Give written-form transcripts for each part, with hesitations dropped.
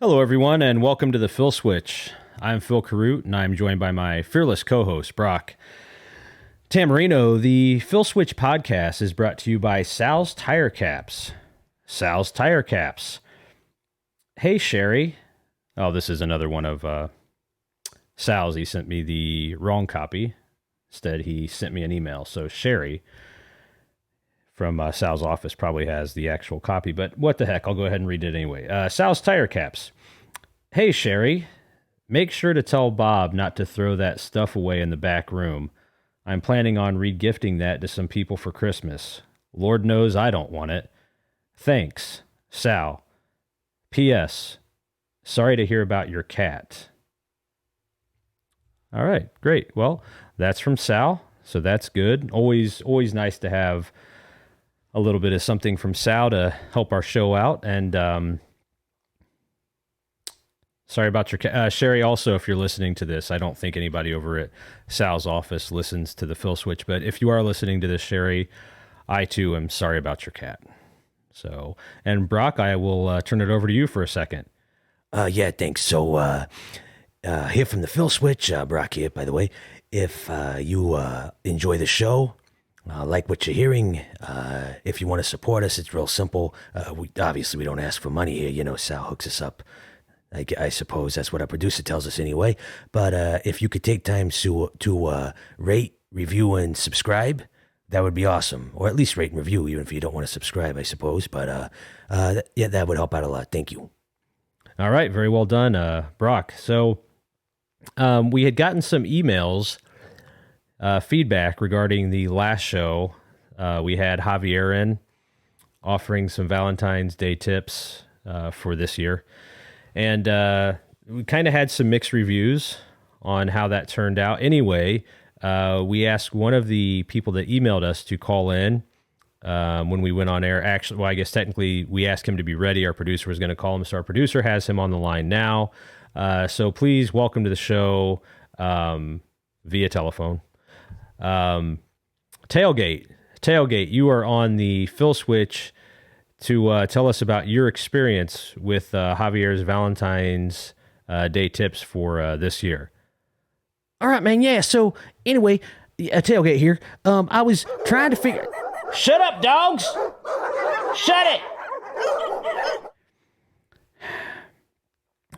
Hello, everyone, and welcome to the Phil Switch. I'm Phil Carute, and I'm joined by my fearless co-host, Brock Tamarino. The Phil Switch podcast is brought to you by Sal's Tire Caps. Sal's Tire Caps. Hey, Sherry. Oh, this is another one of Sal's. He sent me the wrong copy. Instead, he sent me an email. So Sherry from Sal's office probably has the actual copy, but what the heck, I'll go ahead and read it anyway. Sal's Tire Caps. Hey, Sherry, make sure to tell Bob not to throw that stuff away in the back room. I'm planning on regifting that to some people for Christmas. Lord knows I don't want it. Thanks, Sal. P.S. Sorry to hear about your cat. All right, great. Well, that's from Sal, so that's good. Always nice to have a little bit of something from Sal to help our show out. And sorry about your Sherry. Also, if you're listening to this, I don't think anybody over at Sal's office listens to the Phil Switch, but if you are listening to this, Sherry, I too am sorry about your cat. So, and Brock, I will turn it over to you for a second. Yeah, thanks. So, here from the Phil Switch, Brock here, by the way. If you enjoy the show, like what you're hearing, if you want to support us, it's real simple. We don't ask for money here. You know, Sal hooks us up. I suppose that's what our producer tells us anyway. But if you could take time to rate, review, and subscribe, that would be awesome. Or at least rate and review, even if you don't want to subscribe, I suppose. But yeah, that would help out a lot. Thank you. All right, very well done, Brock. So we had gotten some emails, feedback regarding the last show. We had Javier in offering some Valentine's Day tips for this year. And we kind of had some mixed reviews on how that turned out. Anyway, we asked one of the people that emailed us to call in when we went on air. Actually, well, I guess technically we asked him to be ready. Our producer was going to call him, so our producer has him on the line now. So please welcome to the show via telephone. Tailgate, you are on the Phil Switch to tell us about your experience with Javier's Valentine's Day tips for this year. All right, man. Yeah. So anyway, Tailgate here. I was trying to figure. Shut up, dogs! Shut it!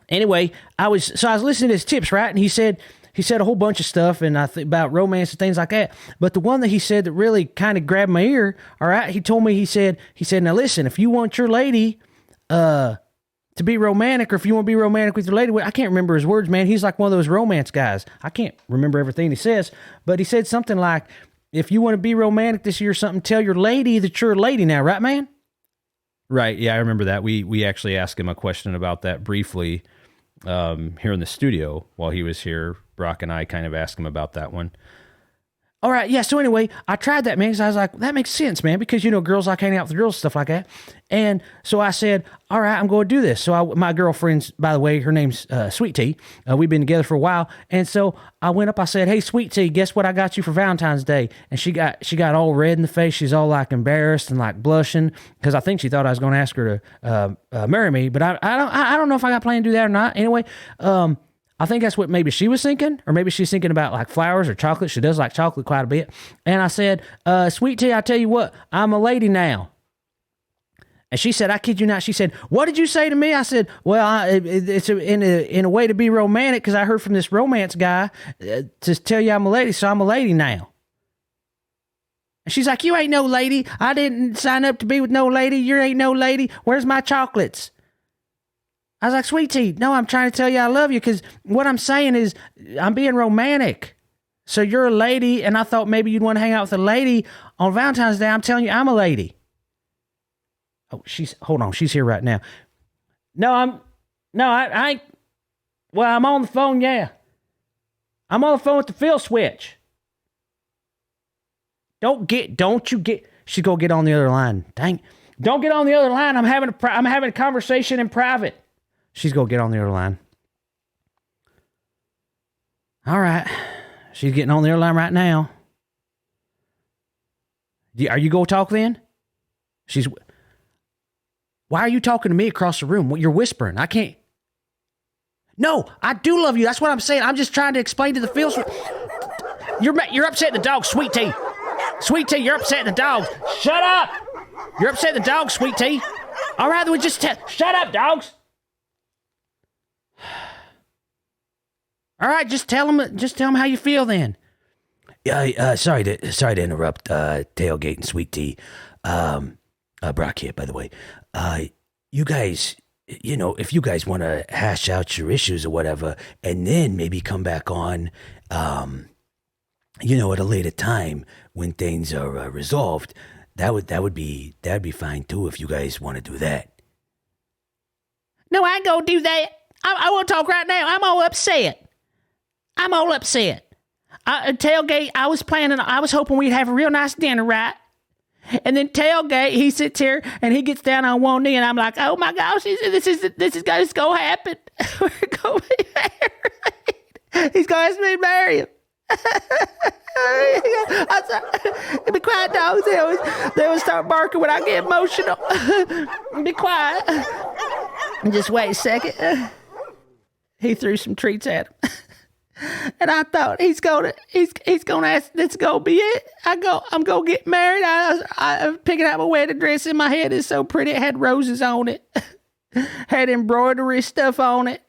Anyway, I was listening to his tips, right? And he said a whole bunch of stuff and about romance and things like that. But the one that he said that really kind of grabbed my ear, all right, he told me, he said, now listen, if you want your lady to be romantic, or if you want to be romantic with your lady, I can't remember his words, man. He's like one of those romance guys. I can't remember everything he says, but he said something like, if you want to be romantic this year or something, tell your lady that you're a lady now, right, man? Right, yeah, I remember that. We actually asked him a question about that briefly here in the studio while he was here. Brock and I kind of asked him about that one. All right, yeah, so anyway, I tried that, man, because I was like, that makes sense, man, because, you know, girls like hanging out with girls, stuff like that. And so I said, all right, I'm going to do this. So my girlfriend's, by the way, her name's Sweet Tea. We've been together for a while. And so I went up, I said, hey, Sweet Tea, guess what I got you for Valentine's Day? And she got all red in the face. She's all like embarrassed and like blushing because I think she thought I was going to ask her to marry me. But I don't know if I got planned to do that or not. Anyway, I think that's what maybe she was thinking, or maybe she's thinking about like flowers or chocolate. She does like chocolate quite a bit. And I said, Sweet Tea, I tell you what, I'm a lady now. And she said, I kid you not. She said, what did you say to me? I said, well, it's in a way to be romantic, because I heard from this romance guy to tell you I'm a lady, so I'm a lady now. And she's like, you ain't no lady. I didn't sign up to be with no lady. You ain't no lady. Where's my chocolates? I was like, Sweet Tea, no, I'm trying to tell you I love you, because what I'm saying is I'm being romantic. So you're a lady, and I thought maybe you'd want to hang out with a lady on Valentine's Day. I'm telling you, I'm a lady. Oh, hold on, she's here right now. I ain't, well, I'm on the phone, yeah. I'm on the phone with the Phil Switch. She's gonna get on the other line. Dang, don't get on the other line. I'm having a conversation in private. She's going to get on the other line. All right. She's getting on the other line right now. Are you going to talk then? Why are you talking to me across the room? You're whispering. I can't. No, I do love you. That's what I'm saying. I'm just trying to explain to the Phil. You're upsetting the dog, Sweet Tea. Sweet Tea, you're upsetting the dog. Shut up! You're upsetting the dog, Sweet Tea. All right, then we just Shut up, dogs! All right, just tell them how you feel then. Sorry to interrupt, Tailgate and Sweet Tea. Brock here, by the way. You guys, if you guys want to hash out your issues or whatever, and then maybe come back on, at a later time when things are resolved, that'd be fine too if you guys want to do that. No, I ain't gonna do that. I want to talk right now. I'm all upset. Tailgate, I was hoping we'd have a real nice dinner, right? And then Tailgate, he sits here and he gets down on one knee, and I'm like, oh my gosh, this is gonna happen. We're gonna be married. He's gonna ask me to marry him. Be quiet, dogs. They always start barking when I get emotional. Be quiet. Just wait a second. He threw some treats at him. And I thought he's gonna ask, this is gonna be it. I'm gonna get married. I'm picking out my wedding dress in my head. It's so pretty. It had roses on it, had embroidery stuff on it.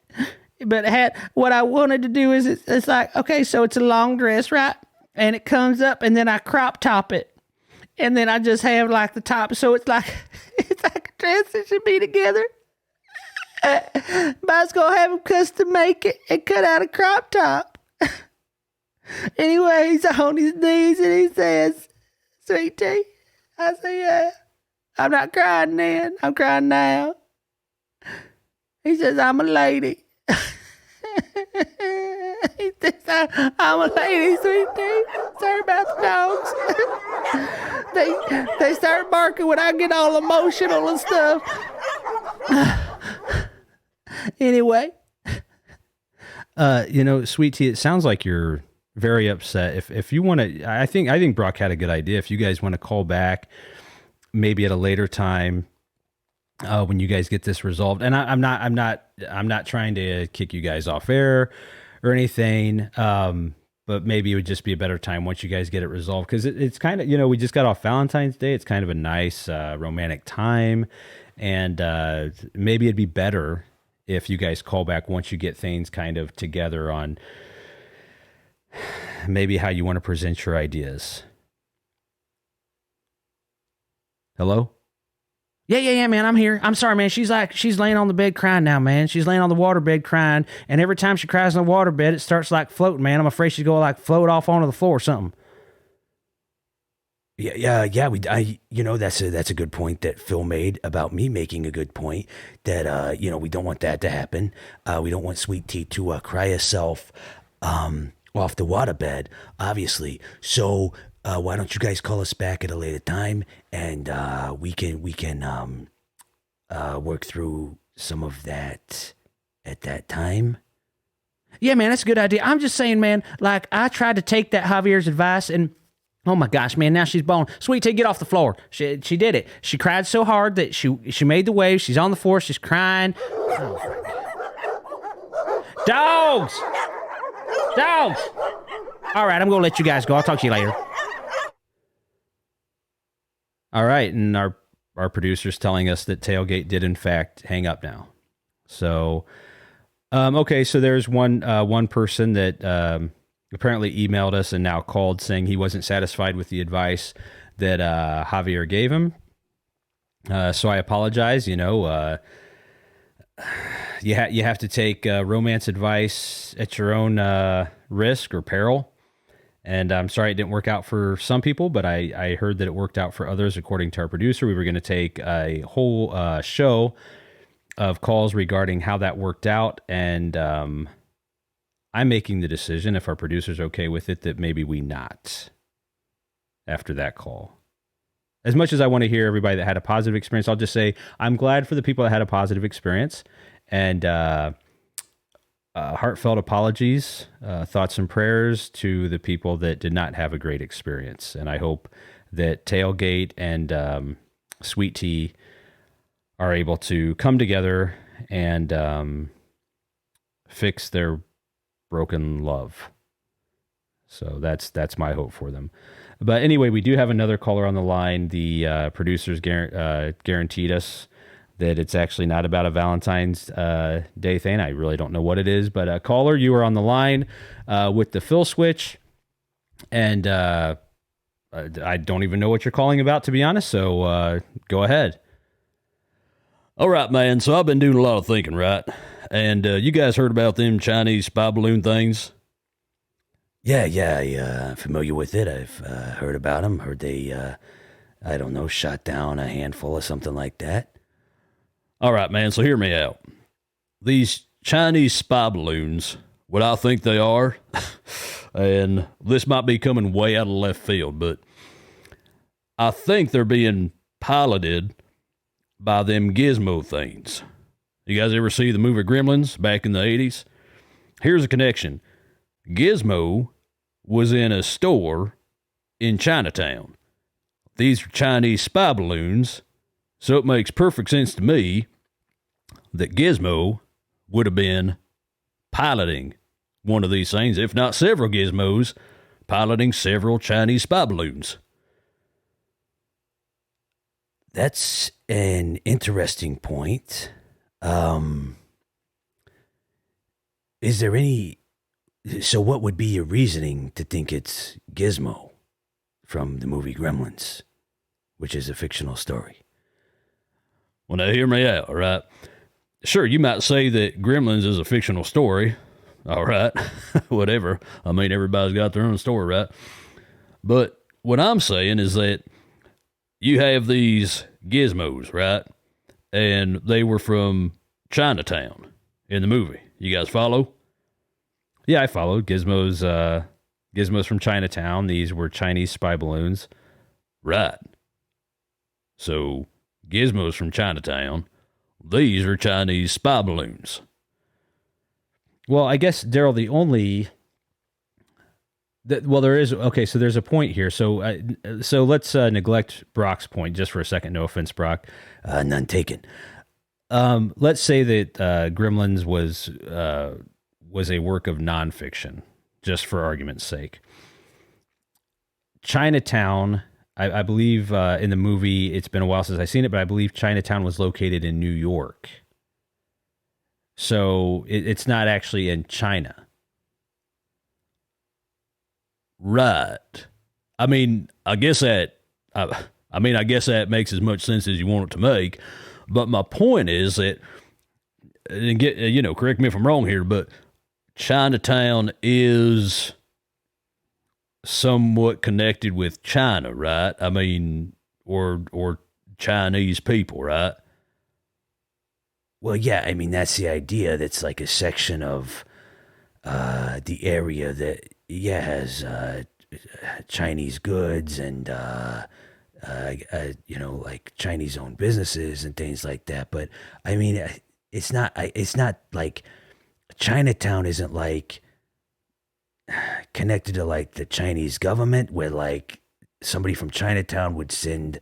But it had, what I wanted to do is it's like, okay, so it's a long dress, right? And it comes up, and then I crop top it, and then I just have like the top, so it's like a dress that should be together. But I was gonna have him custom make it and cut out a crop top. Anyway, he's on his knees and he says, "Sweet Tea." I say, "Yeah." I'm not crying then. I'm crying now. He says, "I'm a lady." He says, "I'm a lady, Sweet Tea. Sorry about the dogs." They start barking when I get all emotional and stuff. Anyway, Sweet Tea, it sounds like you're very upset. If you want to, I think Brock had a good idea. If you guys want to call back, maybe at a later time, when you guys get this resolved, and I'm not trying to kick you guys off air or anything, but maybe it would just be a better time once you guys get it resolved, because it's kind of, we just got off Valentine's Day. It's kind of a nice romantic time, and maybe it'd be better if you guys call back once you get things kind of together on maybe how you want to present your ideas. Hello? Yeah, man, I'm here. I'm sorry, man. She's laying on the bed crying now, man. She's laying on the waterbed crying, and every time she cries on the waterbed, it starts like floating, man. I'm afraid she's going to float off onto the floor or something. Yeah. That's a good point that Phil made about me making a good point that, we don't want that to happen. We don't want Sweet Tea to cry herself off the waterbed, obviously. So why don't you guys call us back at a later time, and we can work through some of that at that time? Yeah, man, that's a good idea. I'm just saying, man, I tried to take that Javier's advice, and oh my gosh, man, now she's bone. Sweet Tea, get off the floor. She did it. She cried so hard that she made the wave. She's on the floor. She's crying. Dogs! Dogs! All right, I'm going to let you guys go. I'll talk to you later. All right, and our producer's telling us that Tailgate did in fact hang up now. So, okay, so there's one person that apparently emailed us and now called saying he wasn't satisfied with the advice that Javier gave him. So I apologize. You have to take romance advice at your own risk or peril. And I'm sorry it didn't work out for some people, but I heard that it worked out for others. According to our producer, we were going to take a whole show of calls regarding how that worked out. And I'm making the decision, if our producer's okay with it, that maybe we not after that call. As much as I want to hear everybody that had a positive experience, I'll just say I'm glad for the people that had a positive experience, and heartfelt apologies, thoughts and prayers to the people that did not have a great experience. And I hope that Tailgate and Sweet Tea are able to come together and fix their broken love. So that's my hope for them. But anyway, we do have another caller on the line. The producers guaranteed us that it's actually not about a Valentine's Day thing. I really don't know what it is. But caller, you are on the line with the Phil Switch. And I don't even know what you're calling about, to be honest. So go ahead. All right, man. So I've been doing a lot of thinking, right? And you guys heard about them Chinese spy balloon things? Yeah, I'm familiar with it. I've heard about them. Heard they, I don't know, shot down a handful or something like that. All right, man. So hear me out. These Chinese spy balloons, what I think they are, and this might be coming way out of left field, but I think they're being piloted by them gizmo things. You guys ever see the movie Gremlins back in the 80s? Here's a connection. Gizmo was in a store in Chinatown. These are Chinese spy balloons, so it makes perfect sense to me that Gizmo would have been piloting one of these things, if not several gizmos, piloting several Chinese spy balloons. That's an interesting point. Is there any... So what would be your reasoning to think it's Gizmo from the movie Gremlins, which is a fictional story? Well, now hear me out, all right? Sure, you might say that Gremlins is a fictional story, all right? Whatever. I mean, everybody's got their own story, right? But what I'm saying is that you have these gizmos, right? And they were from Chinatown in the movie. You guys follow? Yeah, I followed. Gizmos from Chinatown. These were Chinese spy balloons. Right. So, gizmos from Chinatown. These are Chinese spy balloons. Well, I guess, Daryl, there is, okay, so there's a point here. So let's neglect Brock's point just for a second. No offense, Brock. None taken. Let's say that Gremlins was a work of nonfiction, just for argument's sake. Chinatown, I believe in the movie, it's been a while since I've seen it, but I believe Chinatown was located in New York. So it's not actually in China. Right. I mean, I guess that makes as much sense as you want it to make. But my point is that, and correct me if I'm wrong here, but Chinatown is somewhat connected with China, right? I mean, or Chinese people, right? Well, yeah, I mean, that's the idea. That's like a section of the area that, has Chinese goods and, like Chinese-owned businesses and things like that. But, I mean, it's not like Chinatown isn't like connected to like the Chinese government where like somebody from Chinatown would send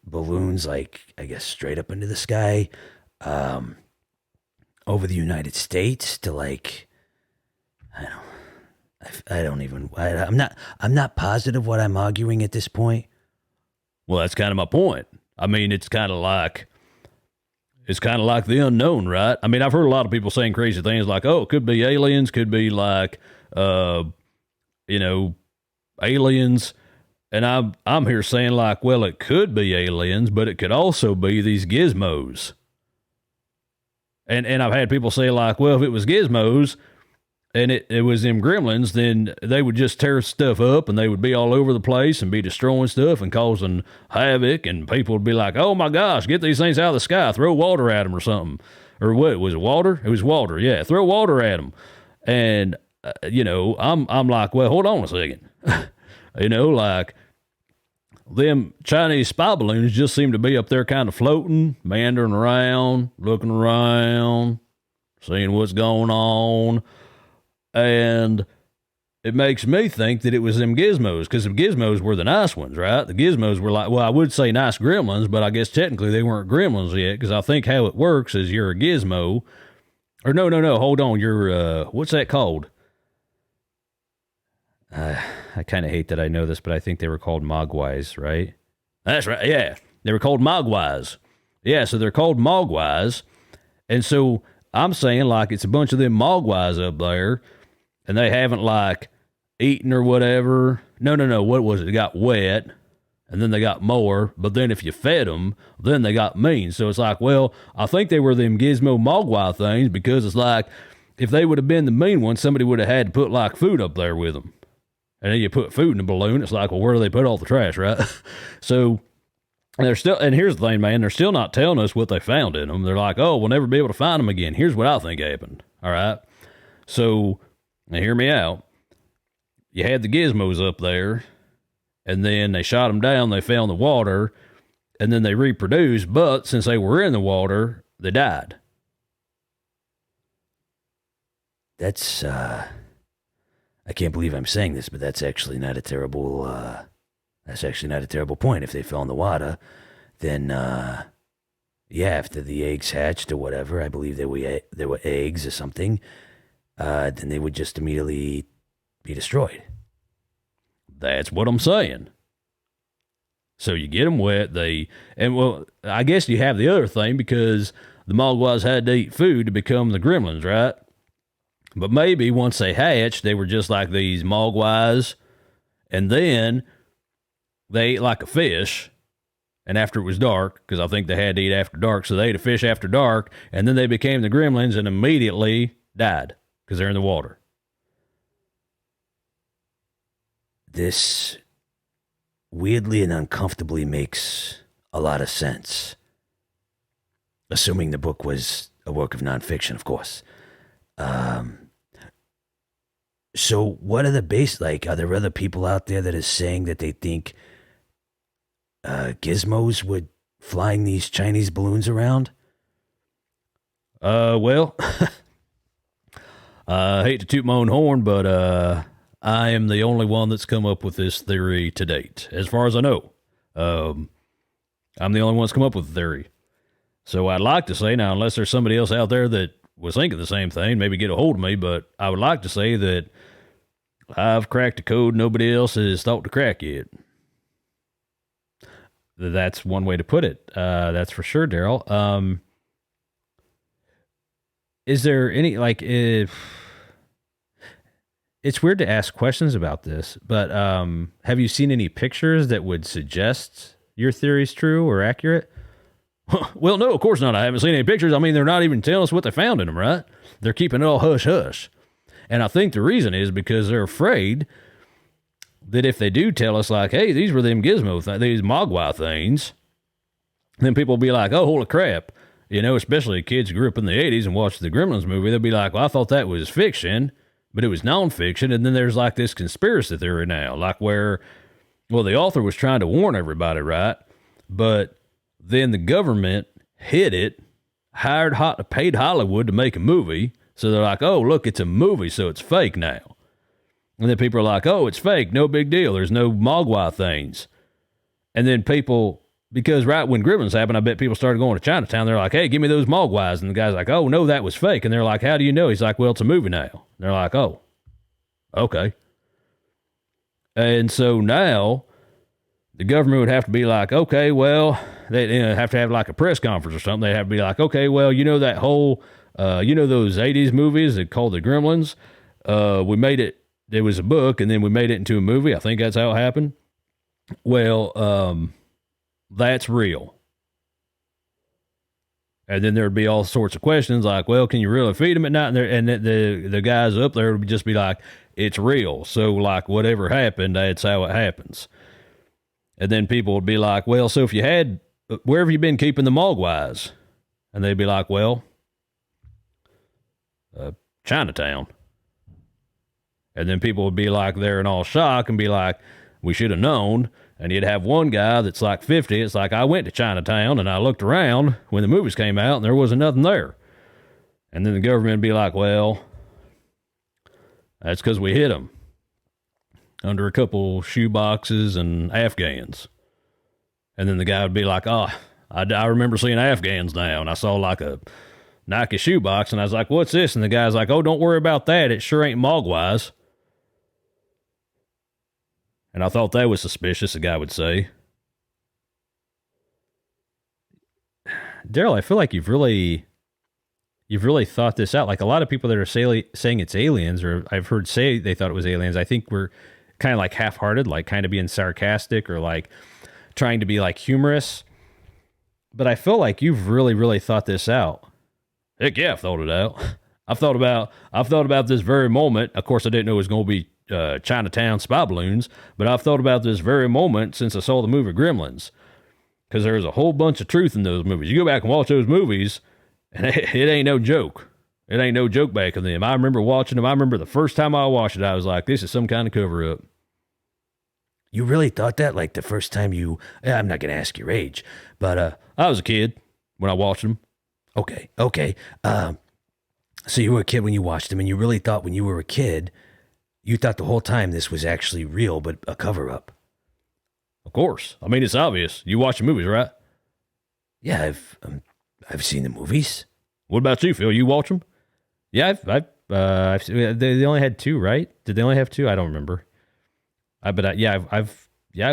balloons like, I guess, straight up into the sky over the United States to like, I'm not positive what I'm arguing at this point. Well, that's kind of my point. I mean, it's kind of like the unknown, right? I mean, I've heard a lot of people saying crazy things like, oh, it could be aliens, could be like, aliens. And I'm here saying like, well, it could be aliens, but it could also be these gizmos. And I've had people say like, well, if it was gizmos and it was them gremlins, then they would just tear stuff up and they would be all over the place and be destroying stuff and causing havoc. And people would be like, oh my gosh, get these things out of the sky, throw water at them or something. Or what, was it water? It was water. Yeah. Throw water at them. And, I'm like, well, hold on a second. Like them Chinese spy balloons just seem to be up there kind of floating, meandering around, looking around, seeing what's going on. And it makes me think that it was them gizmos, because the gizmos were the nice ones, right? The gizmos were like, well, I would say nice gremlins, but I guess technically they weren't gremlins yet, because I think how it works is you're a gizmo, Or no, hold on. You're, what's that called? I kind of hate that I know this, but I think they were called mogwais, right? That's right. Yeah. They were called mogwais. Yeah. So they're called mogwais. And so I'm saying like it's a bunch of them mogwais up there and they haven't like eaten or whatever. No. What was it? They got wet and then they got more. But then if you fed them, then they got mean. So it's like, well, I think they were them gizmo mogwai things because it's like if they would have been the mean ones, somebody would have had to put like food up there with them. And then you put food in a balloon. It's like, well, where do they put all the trash, right? So they're still, and here's the thing, man, they're still not telling us what they found in them. They're like, oh, we'll never be able to find them again. Here's what I think happened. All right. So now hear me out. You had the gizmos up there, and then they shot them down. They fell in the water, and then they reproduced. But since they were in the water, they died. That's, I can't believe I'm saying this, but that's actually not a terrible point. If they fell in the water, then, yeah, after the eggs hatched or whatever, I believe there were eggs or something, then they would just immediately be destroyed. That's what I'm saying. So you get them wet, well, I guess you have the other thing because the mogwais had to eat food to become the gremlins, right? But maybe once they hatched, they were just like these mogwais, and then they ate like a fish, and after it was dark, because I think they had to eat after dark, so they ate a fish after dark, and then they became the gremlins and immediately died because they're in the water. This weirdly and uncomfortably makes a lot of sense. Assuming the book was a work of nonfiction, of course. So what are the base, like, are there other people out there that are saying that they think gizmos were flying these Chinese balloons around? Well, I hate to toot my own horn, but I am the only one that's come up with this theory to date, as far as I know. I'm the only one that's come up with the theory. So I'd like to say now, unless there's somebody else out there that was thinking the same thing, maybe get a hold of me, but I would like to say that I've cracked a code nobody else has thought to crack yet. That's one way to put it. That's for sure, Daryl. Is there any, like, if it's weird to ask questions about this, but have you seen any pictures that would suggest your theory's true or accurate? Well, no, of course not. I haven't seen any pictures. I mean, they're not even telling us what they found in them, right? They're keeping it all hush-hush. And I think the reason is because they're afraid that if they do tell us, like, hey, these were them gizmo these mogwai things, then people will be like, oh, holy crap. You know, especially kids who grew up in the 80s and watched the Gremlins movie, they'll be like, well, I thought that was fiction, but it was nonfiction. And then there's like this conspiracy theory now, like where, well, the author was trying to warn everybody, right? But then the government hid it, paid Hollywood to make a movie. So they're like, oh, look, it's a movie, so it's fake now. And then people are like, oh, it's fake, no big deal. There's no mogwai things. And then people, because right when Gremlins happened, I bet people started going to Chinatown. They're like, hey, give me those mogwais. And the guy's like, oh, no, that was fake. And they're like, how do you know? He's like, well, it's a movie now. And they're like, oh, okay. And so now the government would have to be like, okay, well, they have to have like a press conference or something. They'd have to be like, okay, well, you know that whole, those 80s movies that called the Gremlins? We made it, there was a book, and then we made it into a movie. I think that's how it happened. Well, that's real. And then there'd be all sorts of questions like, well, can you really feed them at night? And the guys up there would just be like, it's real. So like whatever happened, that's how it happens. And then people would be like, well, so if you had, where have you been keeping the mogwais? And they'd be like, well, Chinatown. And then people would be like, they're in all shock and be like, we should have known. And you'd have one guy that's like 50. It's like, I went to Chinatown and I looked around when the movies came out and there wasn't nothing there. And then the government would be like, well, that's because we hid them under a couple shoe boxes and Afghans. And then the guy would be like, oh, I remember seeing Afghans now. And I saw like a Nike shoebox, and I was like, what's this? And the guy's like, oh, don't worry about that. It sure ain't Mogwais. And I thought that was suspicious, the guy would say. Daryl, I feel like you've really thought this out. Like a lot of people that are saying it's aliens, or I've heard say they thought it was aliens, I think we're kind of like half-hearted, like kind of being sarcastic or like trying to be like humorous. But I feel like you've really thought this out. Heck yeah, I've thought it out. I've thought about this very moment. Of course, I didn't know it was going to be Chinatown spy balloons, but I've thought about this very moment since I saw the movie Gremlins, because there's a whole bunch of truth in those movies. You go back and watch those movies, and it ain't no joke. It ain't no joke back in them. I remember watching them. I remember the first time I watched it, I was like, this is some kind of cover-up. You really thought that? Like the first time you... I'm not going to ask your age, but... I was a kid when I watched them. Okay. So you were a kid when you watched them, and you really thought when you were a kid, you thought the whole time this was actually real, but a cover-up. Of course. I mean, it's obvious. You watch the movies, right? Yeah, I've seen the movies. What about you, Phil? You watch them? Yeah, they only had 2, right? Did they only have 2? I don't remember. I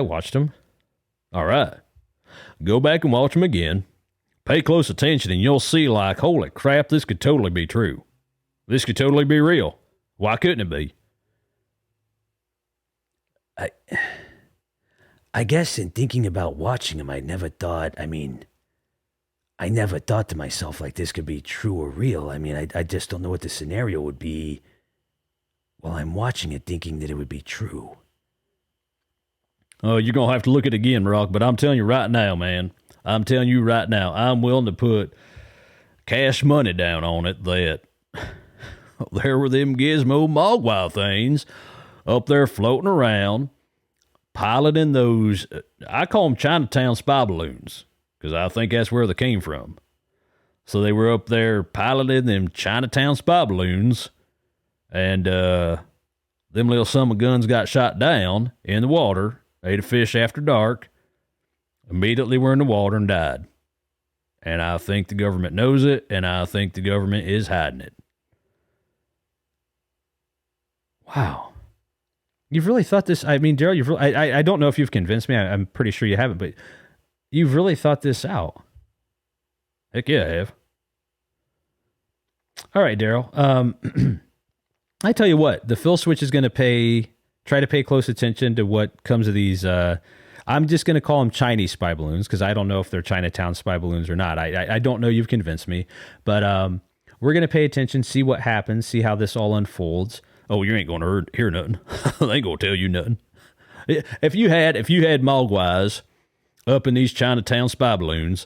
watched them. All right. Go back and watch them again. Pay close attention, and you'll see, like, holy crap, this could totally be true. This could totally be real. Why couldn't it be? I guess in thinking about watching them, I never thought to myself like this could be true or real. I mean, I just don't know what the scenario would be while I'm watching it thinking that it would be true. Oh, you're going to have to look at it again, Rock, but I'm telling you right now, man. I'm telling you right now, I'm willing to put cash money down on it that there were them gizmo mogwai things up there floating around, piloting those, I call them Chinatown spy balloons, because I think that's where they came from. So they were up there piloting them Chinatown spy balloons, and them little summer guns got shot down in the water, ate a fish after dark, immediately were in the water and died. And I think the government knows it, and I think the government is hiding it. Wow. You've really thought this. I mean, Daryl, I don't know if you've convinced me. I'm pretty sure you haven't, but you've really thought this out. Heck yeah, I have. All right, Daryl. I tell you what, the Phil Switch is going to try to pay close attention to what comes of these. I'm just going to call them Chinese spy balloons because I don't know if they're Chinatown spy balloons or not. I don't know. You've convinced me, but we're going to pay attention, see what happens, see how this all unfolds. Oh, you ain't going to hear nothing. They ain't going to tell you nothing. If you had Mogwais up in these Chinatown spy balloons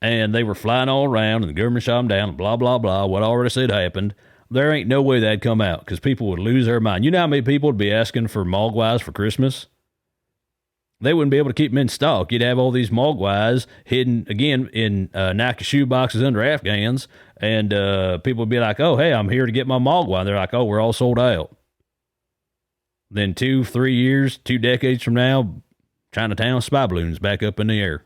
and they were flying all around and the government shot them down and blah, blah, blah, what I already said happened, there ain't no way that'd come out because people would lose their mind. You know how many people would be asking for Mogwais for Christmas? They wouldn't be able to keep them in stock. You'd have all these Mogwais hidden, again, in Nike shoe boxes under Afghans, and people would be like, oh, hey, I'm here to get my Mogwai. They're like, oh, we're all sold out. Then 2, 3 years, 2 decades from now, Chinatown spy balloons back up in the air.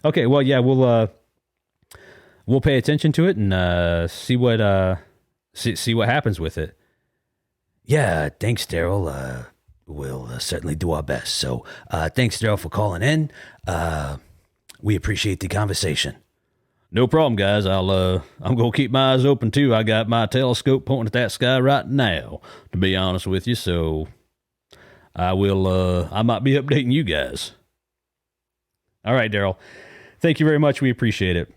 Okay, well, yeah, we'll pay attention to it and see what happens with it. Yeah, thanks, Daryl. We'll certainly do our best. So thanks, Daryl, for calling in. We appreciate the conversation. No problem, guys. I'm going to keep my eyes open, too. I got my telescope pointing at that sky right now, to be honest with you. So I might be updating you guys. All right, Daryl. Thank you very much. We appreciate it.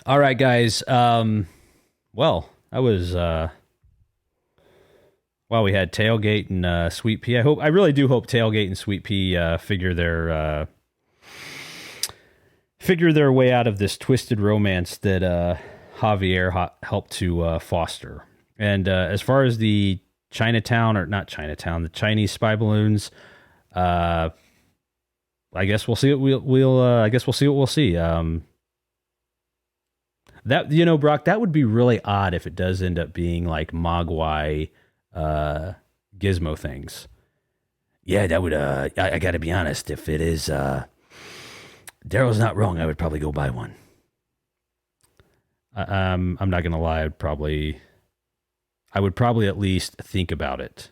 All right, guys. Well, that was... Well, we had Tailgate and Sweet Pea. I really do hope Tailgate and Sweet Pea figure their way out of this twisted romance that Javier helped to foster. And as far as the the Chinese spy balloons, I guess we'll see what we'll see. That Brock, that would be really odd if it does end up being like Mogwai gizmo things. Yeah, that would I gotta be honest, if it is Daryl's not wrong. I would probably go buy one. I'm not gonna lie. I would probably at least think about it.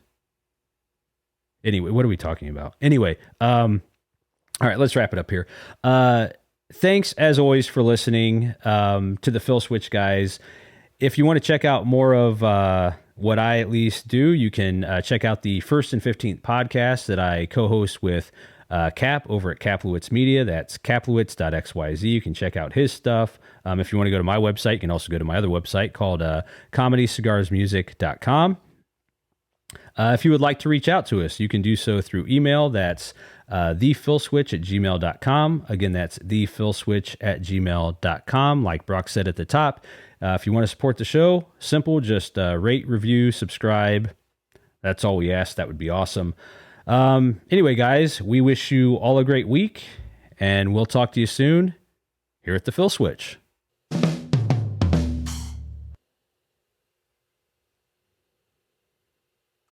Anyway, what are we talking about? Anyway, all right, let's wrap it up here. Thanks as always for listening to the Phil Switch guys. If you want to check out more of what I at least do, you can check out the First and 15th podcast that I co-host with Cap over at Kaplowitz Media. That's kaplowitz.xyz. You can check out his stuff. If you want to go to my website, you can also go to my other website called comedycigarsmusic.com. If you would like to reach out to us, you can do so through email. That's thephilswitch@gmail.com. Again, that's thephilswitch@gmail.com. Like Brock said at the top, if you want to support the show, simple, just rate, review, subscribe. That's all we ask. That would be awesome. Anyway, guys, we wish you all a great week, and we'll talk to you soon here at the Phil Switch.